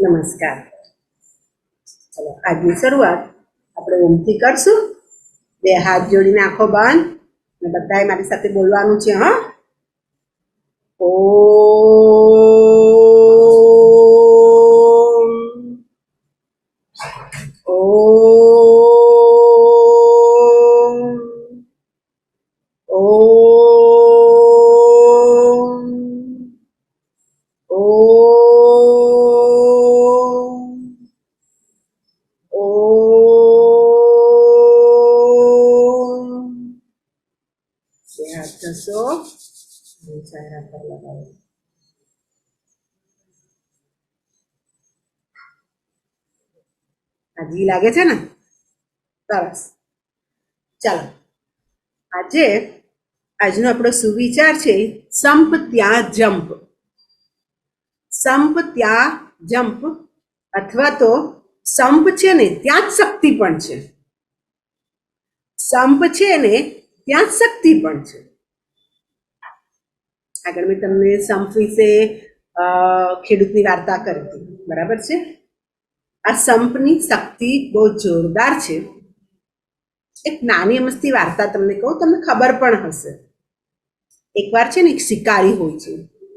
નમસ્કાર. ચલો આજની શરૂઆત આપણે ઓમથી કરશું. બે હાથ જોડીને આંખો બંધ અને બધાએ મારી સાથે બોલવાનું છે. હા, હાજી લાગે છે ને? સરસ. ચાલો, આજનો આપણો સુવિચાર છે સંપ ત્યાં જંપ. સંપ ત્યાં જંપ અથવા તો સંપ છે ને ત્યાં જ શક્તિ પણ છે. સંપ છે ને ત્યાં જ શક્તિ પણ છે. આગળ મેં તમને સંપ વિશે ખેડૂતની વાર્તા કરી હતી, બરાબર છે? આ સંપની શક્તિ બહુ જોરદાર છે. એક નાની અમસ્તી વાર્તા તમને કહું, તમને ખબર પણ હશે. એકવાર છે ને એક શિકારી હોય છે,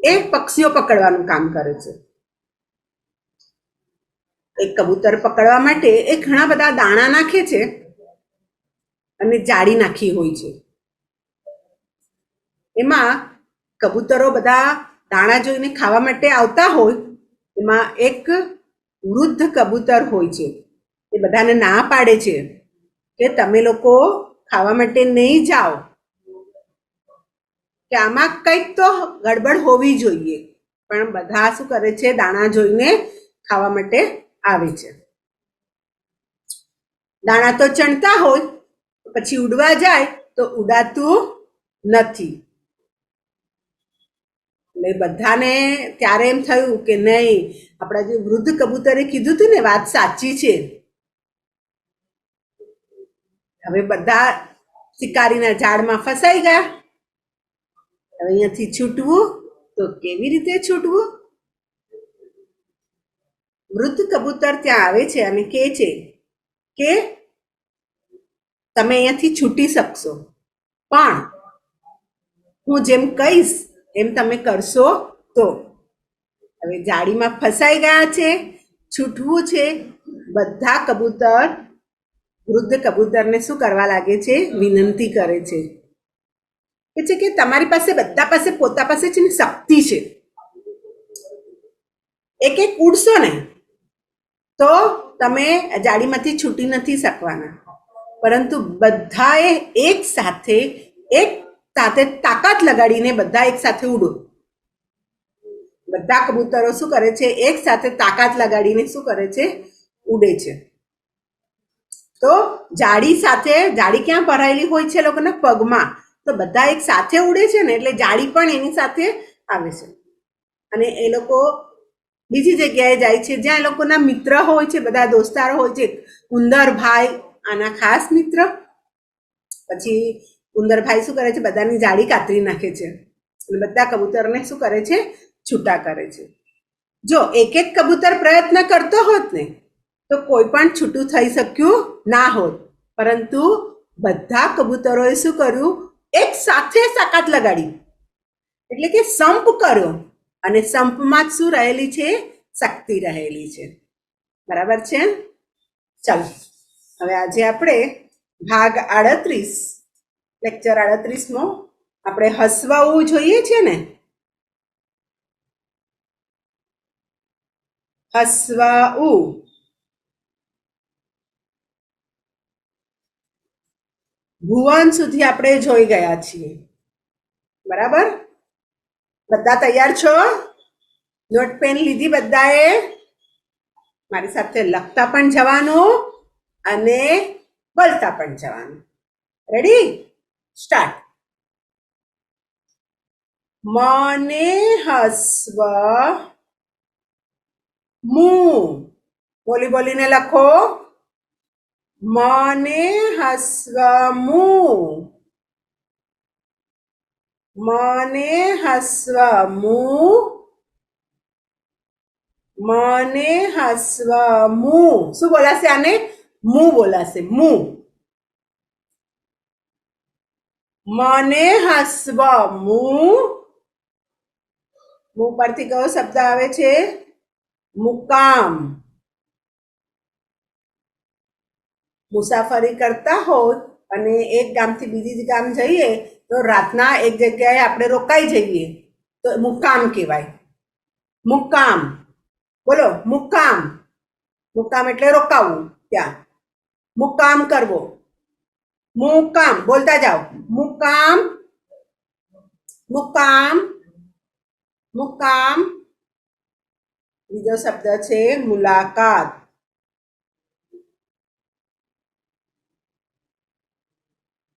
એ પક્ષીઓ પકડવાનું કામ કરે છે. એક કબૂતર પકડવા માટે એ ઘણા બધા દાણા નાખે છે અને જાળી નાખી હોય છે. એમાં કબૂતરો બધા દાણા જોઈને ખાવા માટે આવતા હોય. એમાં એક વૃદ્ધ કબૂતર હોય છે, એ બધાને ના પાડે છે કે તમે લોકો ખાવા માટે નહીં જાઓ, કે આમાં કંઈક તો ગડબડ હોવી જોઈએ. પણ બધા શું કરે છે? દાણા જોઈને ખાવા માટે આવે છે. દાણા તો ચણતા હોય, પછી ઉડવા જાય તો ઉડાતું નથી. એટલે બધાને ત્યારે એમ થયું કે નહીં, આપણા જે વૃદ્ધ કબૂતરે કીધું હતું ને વાત સાચી છે. હવે બધા શિકારીના જાળમાં ફસાઈ ગયા. હવે અહીંયાથી છૂટવું તો કેવી રીતે છૂટવું? વૃદ્ધ કબૂતર ત્યાં આવે છે અને કહે છે કે તમે અહીંયાથી છૂટી શકશો, પણ હું જેમ કહીશ એમ તમે કરશો તો. હવે જાળીમાં ફસાઈ ગયા છે, છૂટવું છે. બધા કબૂતર વૃદ્ધ કબૂતરને શું કરવા લાગે છે? વિનંતી કરે છે કે તમારી પાસે બધા પાસે પોતા પાસે છે ને શક્તિ છે. એક એક ઉડશો ને તો તમે જાળીમાંથી છૂટી નથી શકવાના, પરંતુ બધાએ એક સાથે તાકાત લગાડીને બધા એક સાથે ઉડો. બધા કબૂતરો શું કરે છે? એક સાથે તાકાત લગાડીને શું કરે છે? ઉડે છે. તો જાળી ક્યાં ભરાયેલી હોય છે? લોકોના પગમાં. તો બધા એક સાથે ઉડે છે ને એટલે જાળી પણ એની સાથે આવે છે. અને એ લોકો બીજી જગ્યાએ જાય છે જ્યાં એ લોકોના મિત્ર હોય છે, બધા દોસ્તારો હોય છે. ઉંદરભાઈ આના ખાસ મિત્ર. પછી ઉંદરભાઈ શું કરે છે? બધાની જાળી કાતરી નાખે છે અને બધા કબૂતરને શું કરે છે? છૂટા કરે છે. જો એક એક કબૂતર પ્રયત્ન કરતો હોત ને તો કોઈ પણ છૂટું થઈ શક્યું ના હોત, પરંતુ બધા કબૂતરોએ શું કર્યું? એક સાથે તાકાત લગાડી, એટલે કે સંપ કર્યો. અને સંપમાં જ શું રહેલી છે? શક્તિ રહેલી છે. બરાબર છે? ચાલો, હવે આજે આપણે ભાગ 38, લેક્ચર 38માં આપણે હસવાવું જોઈએ છે ને. હસવાવું. ભુવન સુધી આપણે જોઈ ગયા છીએ. બરાબર? બધા તૈયાર છો? નોટ પેન લીધી બધાએ? મારી સાથે લખતા પણ જવાનું અને બોલતા પણ જવાનું. રેડી? સ્ટાર્ટ. મને હસવું. બોલીને લખો. મને હસવું. મને હસવું. મને હસ્વ મું શું બોલાશે આને મું બોલાશે મું મને હસ્વ મું મું પરથી કયો શબ્દ આવે છે મુકામ મુસાફરી કરતા હોત અને એક ગામથી બીજી ગામ જઈએ તો રાતના એક જગ્યાએ આપણે રોકાઈ જઈએ તો મુકામ કહેવાય મુકામ બોલો મુકામ મુકામ એટલે રોકાવું ત્યાં મુકામ કરવો મુકામ બોલતા જાઓ મુકામ મુકામ મુકામ બીજો શબ્દ છે મુલાકાત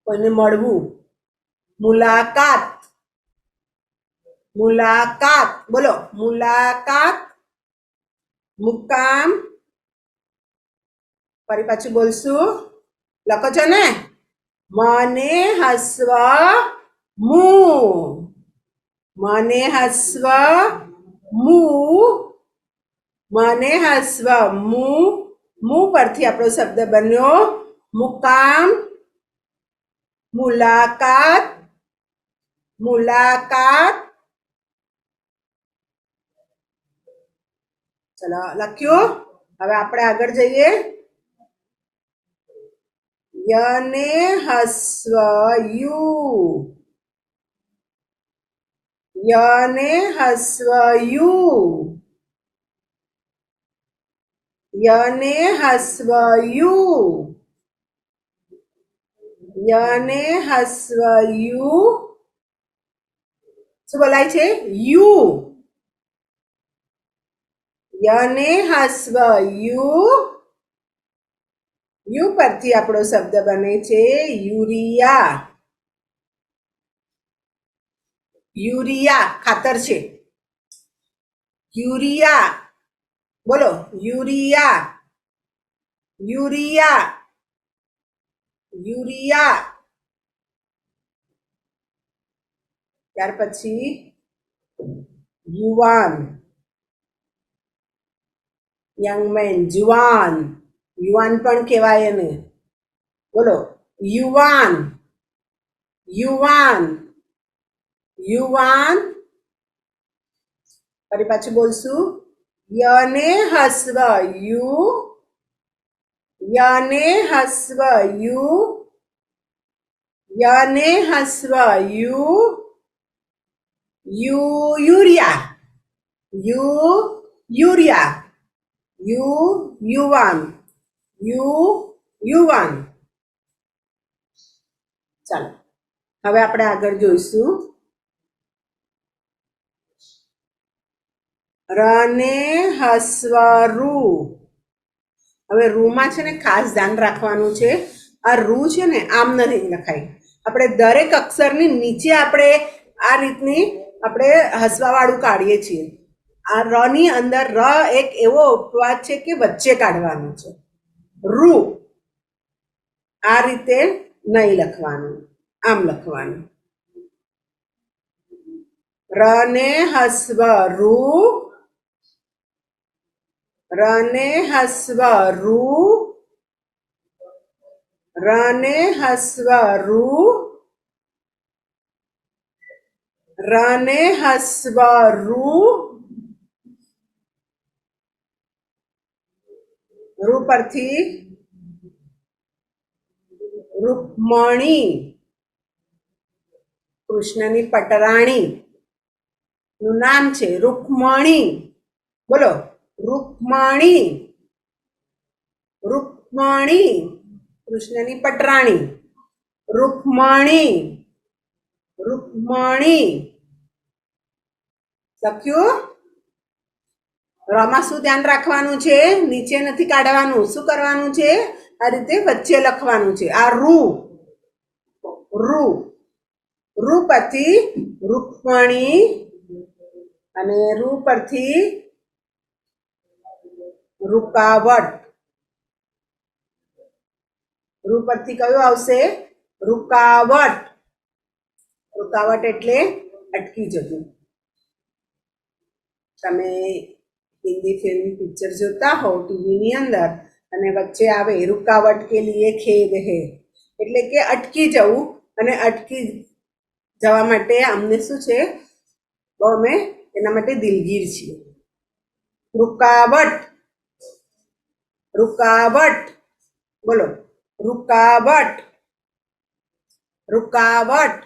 કોઈને મળવું મુલાકાત મુલાકાત બોલો મુલાકાત મુકામ ફરી પાછું બોલશું લખો છો ને મને હસ્વ મું મને હસ્વ મું મને હસ્વ મું મું પરથી આપણો શબ્દ બન્યો મુકામ મુલાકાત મુલાકાત ચલો લખ્યું હવે આપણે આગળ જઈએ યને હસ્વ યુ યને હસ્વ યુ યને હસ્વ યુ યને હસ્વ યુ શું બોલાય છે યુ યને હસ્વ યુ યુ પરથી આપણો શબ્દ બને છે યુરિયા યુરિયા ખાતર છે યુરિયા બોલો યુરિયા યુરિયા યુરિયા ત્યાર પછી યુવાન યંગ મેન જુવાન યુવાન પણ કહેવાય એને બોલો યુવાન યુવાન યુવાન ફરી પાછું બોલશું યને હસ્વ યુ યને હસ્વ યુ યને હસ્વ યુ યુ યુરિયા યુ યુરિયા યુ યુવાન યુ યુવાન ચાલો હવે આપણે આગળ જોઈશું રને હસ્વ રૂ હવે રૂમાં છે ને ખાસ ધ્યાન રાખવાનું છે આ રૂ છે ને આમ નથી લખાય આપણે દરેક અક્ષરની નીચે આપણે આ રીતની આપણે હસવાવાળું કાઢીએ છીએ આ ર ની અંદર ર એક એવો ઉપવાદ છે કે વચ્ચે કાઢવાનો છે રૂ આ રીતે નહીં લખવાનું આમ લખવાનું રને હસ્વ રૂ રને હસ્વ રૂ રને હસ્વ રૂ રને હસ્વ રૂ રૂ પરથી રૂકમણી કૃષ્ણની પટરાણી નું નામ છે રૂકમણી બોલો રૂકમણી રૂકમણી કૃષ્ણની પટરાણી રૂકમણી રૂકમણી લખ્યું રમાં શું ધ્યાન રાખવાનું છે નીચે નથી કાઢવાનું શું કરવાનું છે આ રીતે વચ્ચે લખવાનું છે આ રૂ રૂ રૂ પરથી રૂકમણી અને રૂ પરથી રૂકાવટ રૂ પરથી કયું આવશે રૂકાવટ રૂકાવટ એટલે અટકી જતું તમે हिंदी फिल्म पिक्चर जोता हो टीवी अंदर અને વચ્ચે આવે રૂકાવટ કે લીએ ખેદ હે એટલે કે અટકી જવું અને અટકી જવા માટે અમને શું છે તો અમે એના માટે દિલગીર છીએ રૂકાવટ રૂકાવટ બોલો રૂકાવટ રૂકાવટ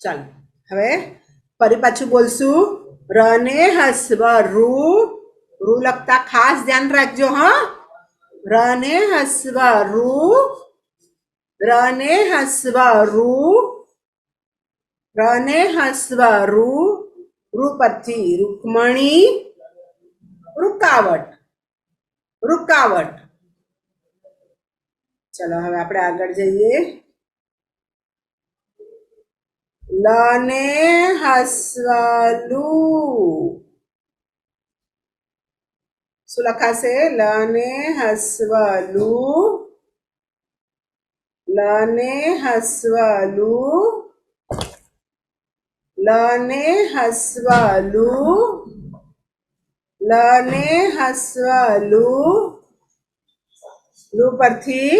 ચાલો હવે ફરી પાછું બોલશું ર ને હસ્વ રૂ રૂ લખતા ખાસ ધ્યાન રાખજો હા ર ને હસ્વ રૂ ર ને હસ્વ રૂ ર ને હસ્વ રૂ રૂ પરથી રૂકમણી રૂકાવટ રૂકાવટ ચલો હવે આપણે આગળ જઈએ લ ને હસ્વ લુ શું લખાશે લ ને હસ્વ લુ લ ને હસ્વ લુ લ ને હસ્વ લુ લ ને હસ્વ લુ લુ પરથી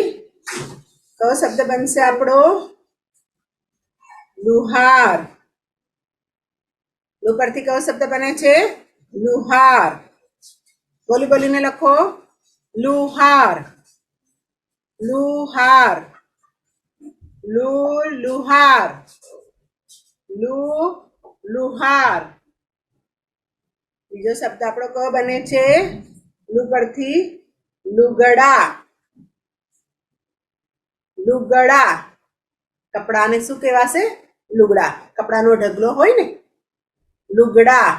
કયો શબ્દ બનશે આપણો લુહાર લુ પરથી કયો શબ્દ બને છે લુહાર બોલી બોલીને લખો લુહાર લુહાર લુ લુહાર લુ લુહાર બીજો શબ્દ આપણો કયો બને છે લુ પરથી લુગડા લુગડા કપડાને શું કહેવાશે લુગડા કપડાનો ઢગલો હોય ને લુગડા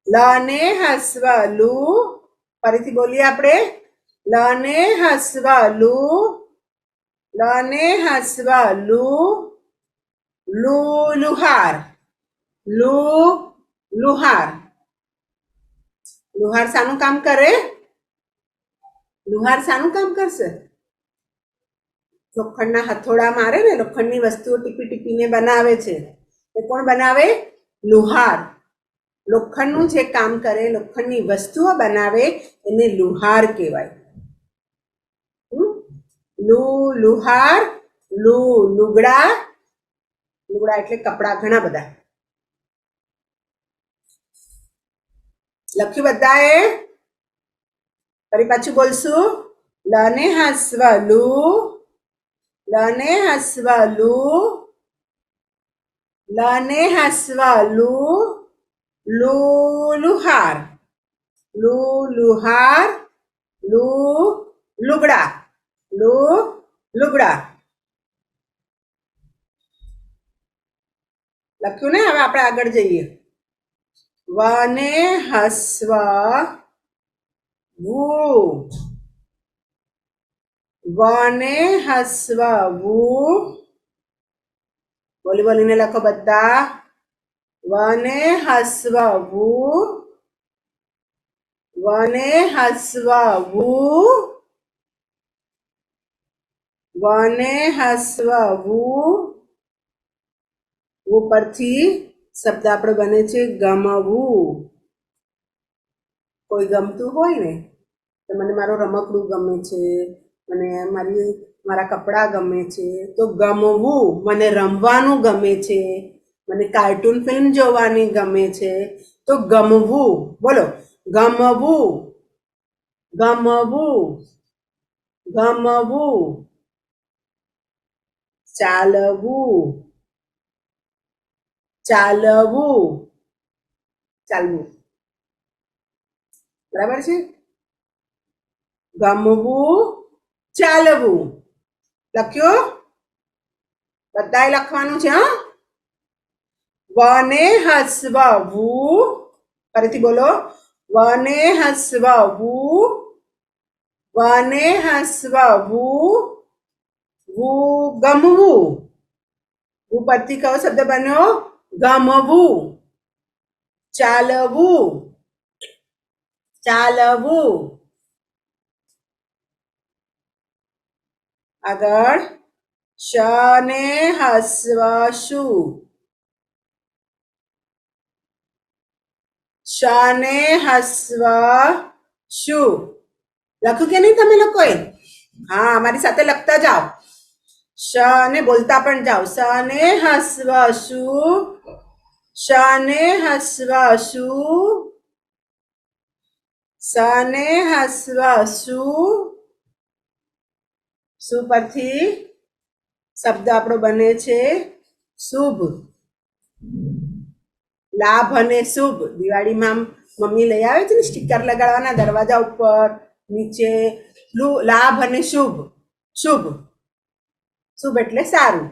લ ને હસ્વ લુ ફરીથી બોલીએ આપણે લ ને હસ્વ લુ લ ને હસ્વ લુ લુ લુહાર લુ લુહાર લુહાર શાનું કામ કરે લુહાર શાનું કામ કરશે લોખંડના હથોડા મારે ને લોખંડની વસ્તુઓ ટીપી ટીપીને બનાવે છે એ કોણ બનાવે લુહાર લોખંડનું જે કામ કરે લોખંડની વસ્તુઓ બનાવે એને લુહાર કહેવાય લુ લુહાર લુ લુગડા લુગડા એટલે કપડા ઘણા બધા લખ્યું બધાએ ફરી પાછું બોલશું લ ને હસ્વ લુ લ ને હસ્વ લુ લ ને હસ્વ લુ લુ લુહાર લુ લુહાર લુ લુગડા લુ લુગડા લખ્યું ને હવે આપણે આગળ જઈએ વ ને હસ્વ વુ વ ને હસ્વ વુ બોલી બોલીને લખો બધા વ ને હસ્વ વુ વ ને હસ્વ વુ વ ને હસ્વ વુ વુ પરથી શબ્દ આપણો બને છે ગમવું કોઈ ગમતું હોય ને તો મને મારું રમકડું ગમે છે મને મારા કપડાં ગમે છે તો ગમવું મને રમવાનું ગમે છે મને કાર્ટૂન ફિલ્મ જોવાની ગમે છે તો ગમવું બોલો ગમવું ગમવું ગમવું ચાલવું ચાલવું ચાલવું બરાબર છે ગમવું ચાલવું લખ્યો બધાએ લખવાનું છે હા વ ને હસ્વ વુ ફરીથી બોલો વ ને હસ્વ વુ વ ને હસ્વ વુ વુ ગમવું વુ પરથી કયો શબ્દ બન્યો ગમવું ચાલવું ચાલવું આગળ શ ને હસ્વ શુ શ ને હસ્વ શું લખ્યું કે નહીં તમે લોકોએ? હા, અમારી સાથે લખતા જાઓ. શ ને બોલતા પણ જાઓ. સ ને હસ્વ શું, શ ને હસ્વ શું, સ ને હસ્વ શું. શું પરથી શબ્દ આપણો બને છે શુભ. લાભ અને શુભ. દિવાળીમાં મમ્મી લઈ આવે છે ને સ્ટીકર લગાડવાના દરવાજા ઉપર, નીચે. લાભ અને શુભ. શુભ, શુભ એટલે સારું,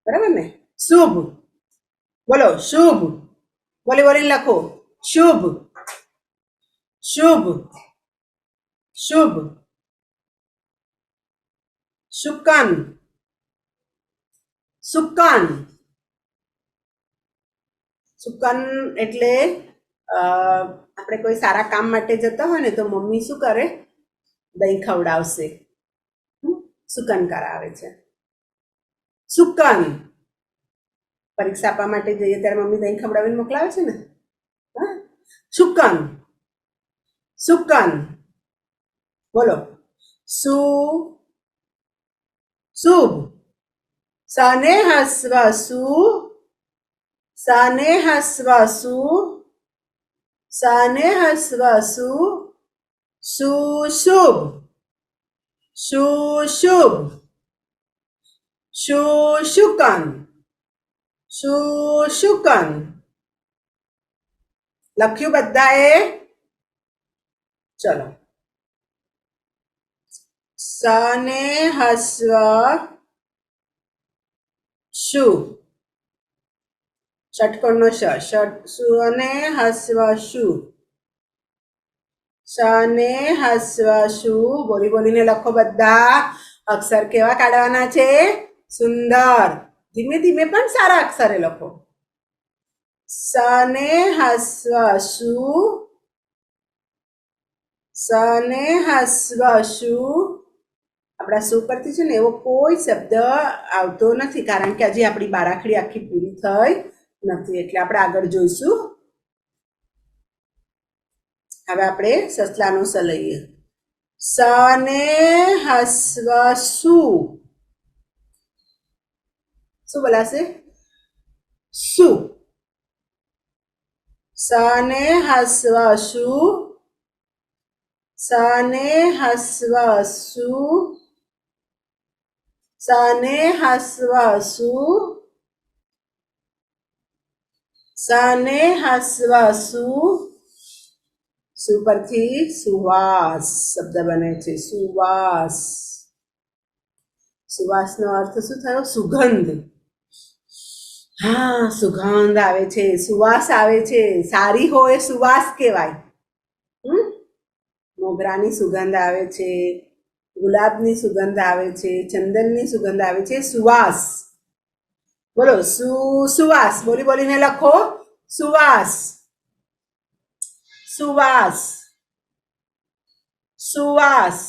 બરાબર ને? શુભ બોલો, શુભ બોલી બોલીને લખો. શુભ, શુભ, શુભ. શુકન, સુકન. સુકન એટલે આપણે કોઈ સારા કામ માટે જતા હોય ને તો મમ્મી શું કરે? દહીં ખવડાવશે, સુકન કરાવે છે. સુકન, પરીક્ષા આપવા માટે જઈએ ત્યારે મમ્મી દહીં ખવડાવીને મોકલાવે છે ને. સુકન, સુકન. બોલો. સુ, શુભ. સને હસ્વ સુ, સને હસ્વ સુ, સને હસ્વ સુ. સુશુભ, સુશુભ. શુશુકન, શુશુકન. લખ્યું બધાએ? ચલો. સને હસ્વ શું, ષટકોણનો શ. સને હસ્વ શું, સને હસ્વ શું. બોલી બોલીને લખો બધા. અક્ષર કેવા કાઢવાના છે? સુંદર. ધીમે ધીમે પણ સારા અક્ષરે લખો. સને હસ્વ શું, સને હસ્વ શું. આપણા શું પરથી છે ને એવો કોઈ શબ્દ આવતો નથી, કારણ કે હજી આપણી બારાખડી આખી પૂરી થઈ નથી. એટલે આપણે આગળ જોઈશું. હવે આપણે સસલાનો સ લઈએ. સને હસ્વ શું. શું બોલાશે? શું. સને હસ્વ શું, સને હસ્વ શું, સને હસ્વ શું, સને હસ્વ શું. સુ પરથી સુવાસ શબ્દ બને છે. સુવાસ. સુવાસનો અર્થ શું થયો? સુગંધ. હા, સુગંધ આવે છે, સુવાસ આવે છે. સારી હોય સુવાસ કહેવાય. મોગરાની સુગંધ આવે છે, ગુલાબની સુગંધ આવે છે, ચંદનની સુગંધ આવે છે. સુવાસ. બોલો. સુવાસ. બોલી બોલીને લખો. સુવાસ, સુવાસ, સુવાસ.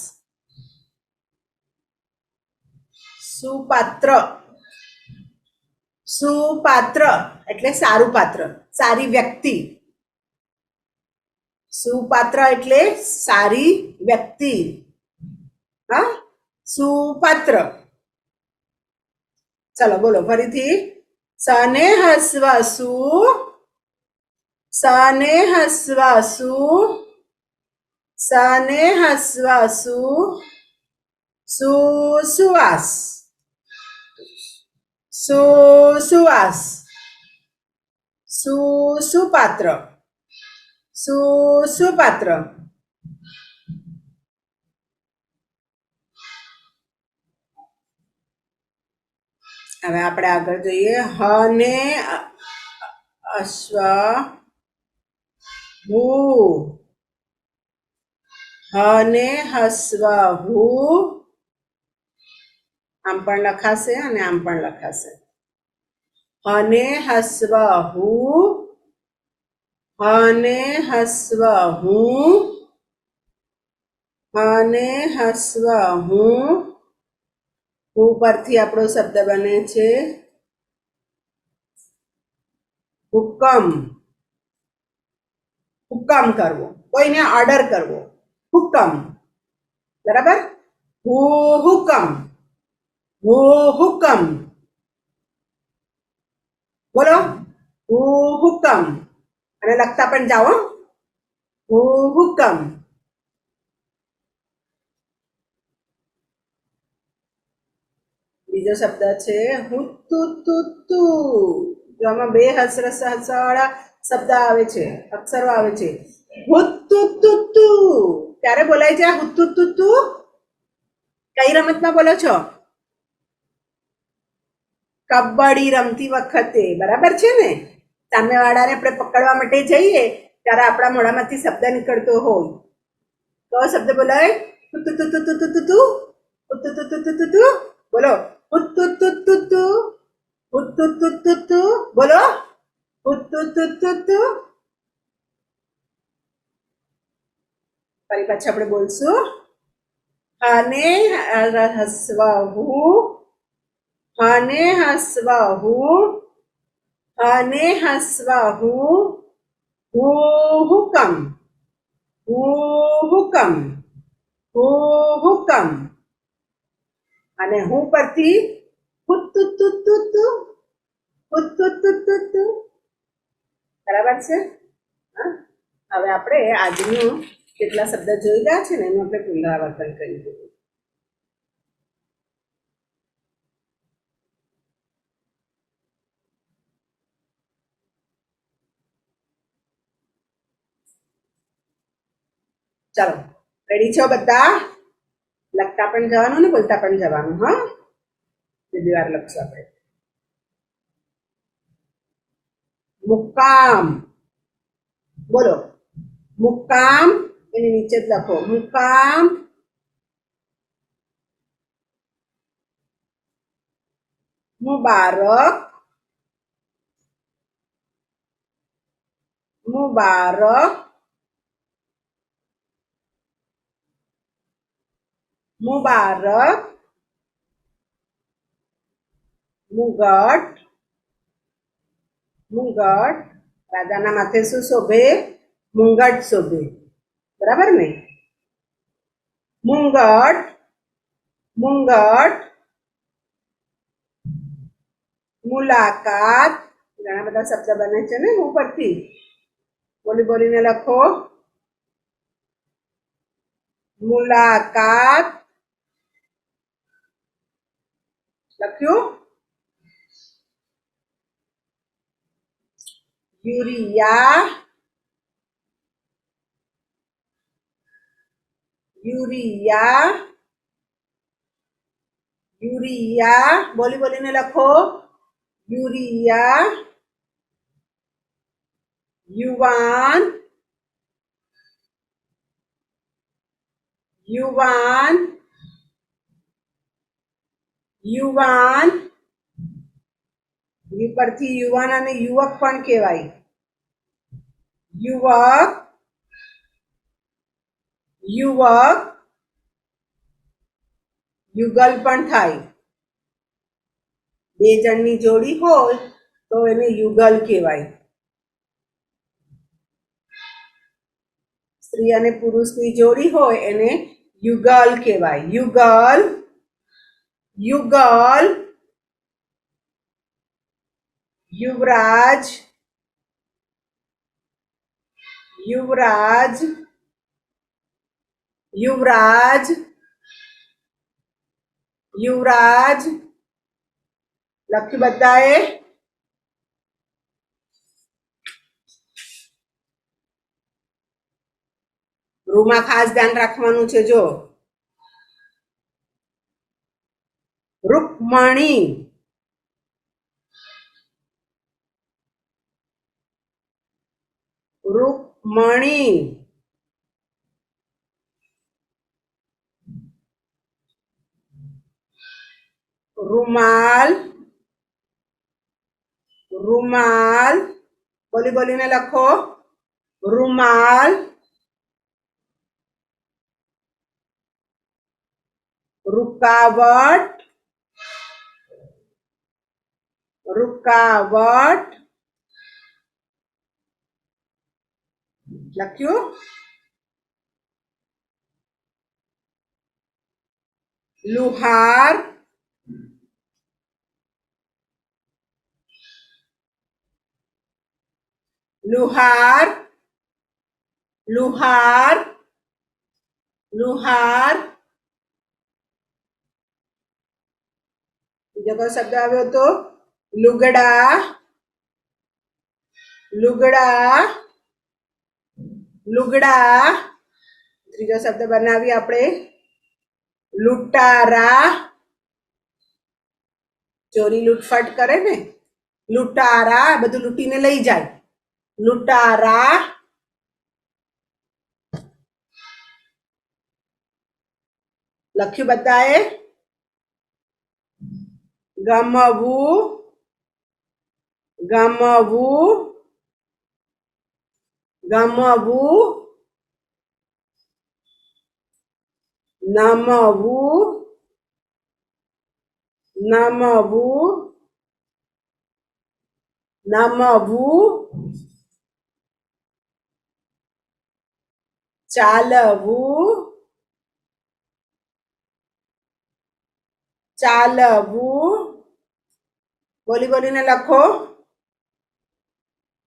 સુપાત્ર. સુપાત્ર એટલે સારું પાત્ર, સારી વ્યક્તિ. સુપાત્ર એટલે સારી વ્યક્તિ. હા, સુપાત્ર. ચલો બોલો ફરીથી. સને હસ્વ સુ, સને હસ્વ સુ, સને હસ્વ સુ. સુવાસ, સુવાસ. સુપાત્ર, સુપાત્ર. હવે આપણે આગળ જોઈએ. હ ને અશ્વ હુ, હ ને હસ્વ હુ. આમ પણ લખાશે અને આમ પણ લખાશે. હ ને હસ્વ હુ, હ ને હસ્વ હું, હ ને હસ્વ હું. હું પરથી આપણો શબ્દ બને છે હુકમ. હુકમ કરવો, કોઈને ઓર્ડર કરવો, હુકમ. બરાબર? હુકમ, હુકમ. બોલો, હુકમ. અને લખતા પણ જાઓ. હુકમ. બીજો શબ્દ છે હુતુતુતુ. જો આમાં બે હસવાળા શબ્દ આવે છે, અક્ષરો આવે છે. હુતુતુતુ ક્યારે બોલાય છે? હુતુતુતુ કઈ રમતમાં બોલો છો? કબડ્ડી રમતી વખતે. બરાબર છે ને? સામેવાળાને આપણે પકડવા માટે જઈએ ત્યારે આપણા મોઢામાંથી શબ્દ નીકળતો હોય તો શબ્દ બોલાય હુતુતુતુતુતુતુ. હુતુતુતુતુતુ. બોલો, હુતુતુતુતુ. હુતુતુતુતુ. બોલો, હુતુતુતુતુ. ફરી પાછું આપણે બોલશું. અને હસવું, અને હસવું, અને હસવું. હુકમ, હુકમ, હુકમ. અને હું પરથી હુતુતુતુતુ, હુતુતુતુતુ. બરાબર છે? હવે આપણે આજનું કેટલા શબ્દ જોઈ ગયા છે ને એનું આપણે પુનરાવર્તન કરી દઈએ. ચાલો, રેડી છો બધા? લખતા પણ જવાનું ને બોલતા પણ જવાનું. હા, બીજી વાર લખશું આપણે. મુકામ. બોલો, મુકામ. એની નીચે જ લખો મુકામ. મુબારક, મુબારક. મુબારક. મુગટ, મુગટ. રાજાના માથે શું શોભે? મુંગટ શોભે. બરાબર ને? મુંગટ, મુંગટ. મુલાકાત. ઘણા બધા શબ્દ બને છે ને ઉપરથી. બોલી બોલીને લખો. મુલાકાત. લખ્યું? Urea, urea, urea. બોલી બોલીને લખો. યુરિયા. યુવાન, યુવાન, યુવાન. યુ પરથી યુવાન અને યુવક પણ કહેવાય. યુવક, યુવક. યુગલ પણ થાય. બે જણની જોડી હોય તો એને યુગલ કહેવાય. સ્ત્રી અને પુરુષની જોડી હોય એને યુગલ કહેવાય. યુગલ, યુગલ. યુવરાજ, યુવરાજ, યુવરાજ, યુવરાજ. લખ્યું બધાએ? રૂમાં ખાસ ધ્યાન રાખવાનું છે. જો રૂકમણી, રૂકમણી. રૂમાલ, રૂમાલ. બોલી બોલીને લખો. રૂમાલ. રૂકાવટ, રૂકાવટ. લખ્યું. લુહાર, લુહાર, લુહાર, લુહાર. બીજો કયો શબ્દ આવ્યો તો લુગડા, લુગડા, લુગડા. ત્રીજો શબ્દ બનાવી આપણે લૂંટારા, ચોરી લૂંટફાટ કરે ને, લૂંટારા બધું લૂંટીને લઈ જાય, લૂંટારા. લખ્યું બધાએ. ગમવું, ગમવું, ગમવું, નમવું, નમવું, નમવું, ચાલવું, ચાલવું. બોલી બોલીને લખો.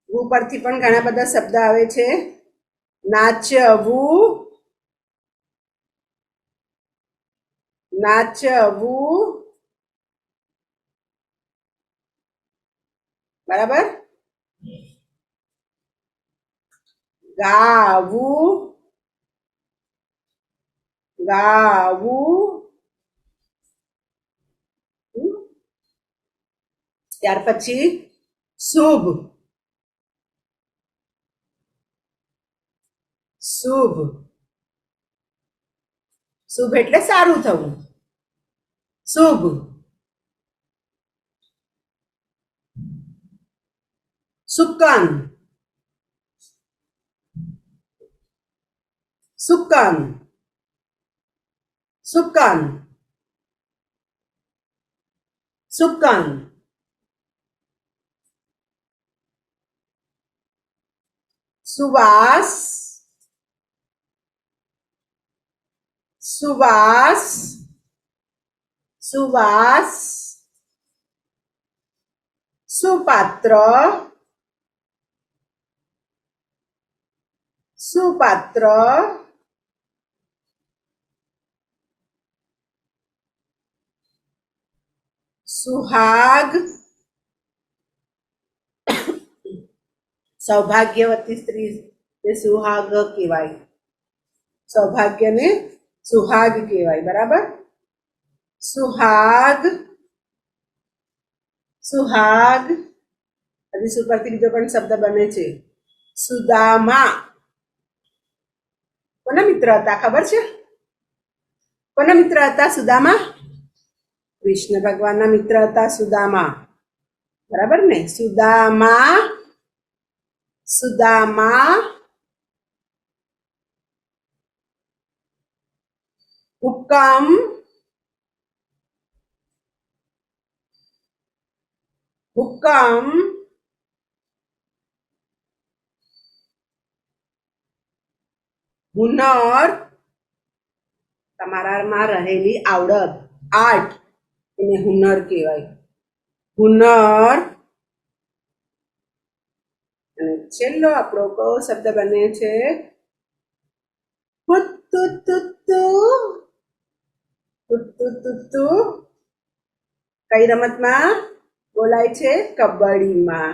ઉપરથી પણ ઘણા બધા શબ્દ આવે છે. નાચવું, નાચવું, બરાબર. ગાવું, ગાવું. ત્યાર પછી શુભ, શુભ, શુભ એટલે સારું થવું, શુભ. સુકન, સુકન, સુકન, સુકન. સુવાસ, સુવાસ, સુવાસ. સુપાત્ર, સુપાત્ર. સુહાગ, સૌભાગ્યવતી સ્ત્રી ને સુહાગ કહેવાય, સૌભાગ્યને સુહાગ કહેવાય, બરાબર. સુહાગ, સુહાગ. હજી સુપરથી બીજો પણ શબ્દ બને છે સુદામા. કોના મિત્ર હતા ખબર છે? કોના મિત્ર હતા સુદામા? કૃષ્ણ ભગવાનના મિત્ર હતા સુદામા, બરાબર ને. સુદામા, સુદામા. હુકમ, હુકમ. હુનર, તમારામાં રહેલી આવડત, આર્ટ, એને હુનર કહેવાય, હુનર. અને છેલ્લો આપણો કયો શબ્દ બને છે? હુત્તુતુતુ, હુત્તુતુતુ. કઈ રમતમાં બોલાય છે? કબડ્ડીમાં,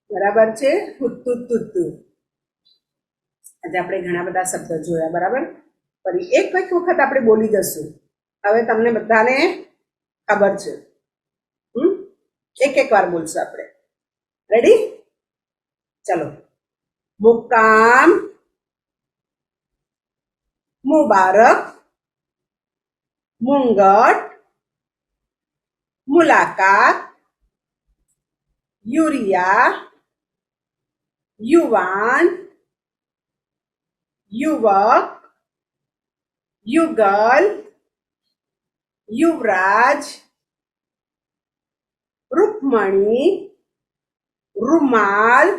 બરાબર છે. હુત્તુતુતુ. આજે આપણે ઘણા બધા શબ્દો જોયા, બરાબર. ફરી એક વખત આપણે બોલી દઈશું. હવે તમને બધાને ખબર છે. એક એક વાર બોલશું આપણે. રેડી? ચલો. મુકામ, મુબારક, મુંગટ, મુલાકાત, યુરિયા, યુવાન, યુવક, યુગલ, યુવરાજ, રૂકમણી, રૂમાલ,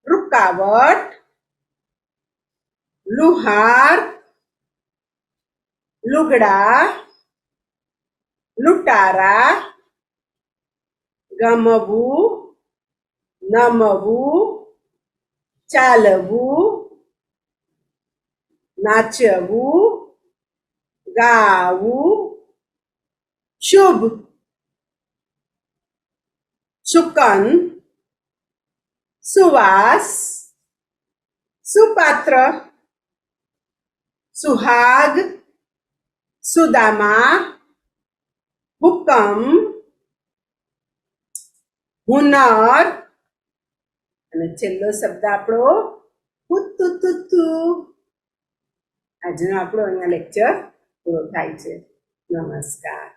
રૂકાવટ, લુહાર, લુગડા, લૂંટારા, ગમવું, નમવું, ચાલવું, નાચવું, ગાવું, શુભ, શુકન, સુવાસ, સુપાત્ર, સુહાગ, સુદામા, હુકમ, હુનર અને છેલ્લો શબ્દ આપણો હુતુતુતુ. આજનો આપણો અહીંયા લેક્ચર પૂરો થાય છે. નમસ્કાર.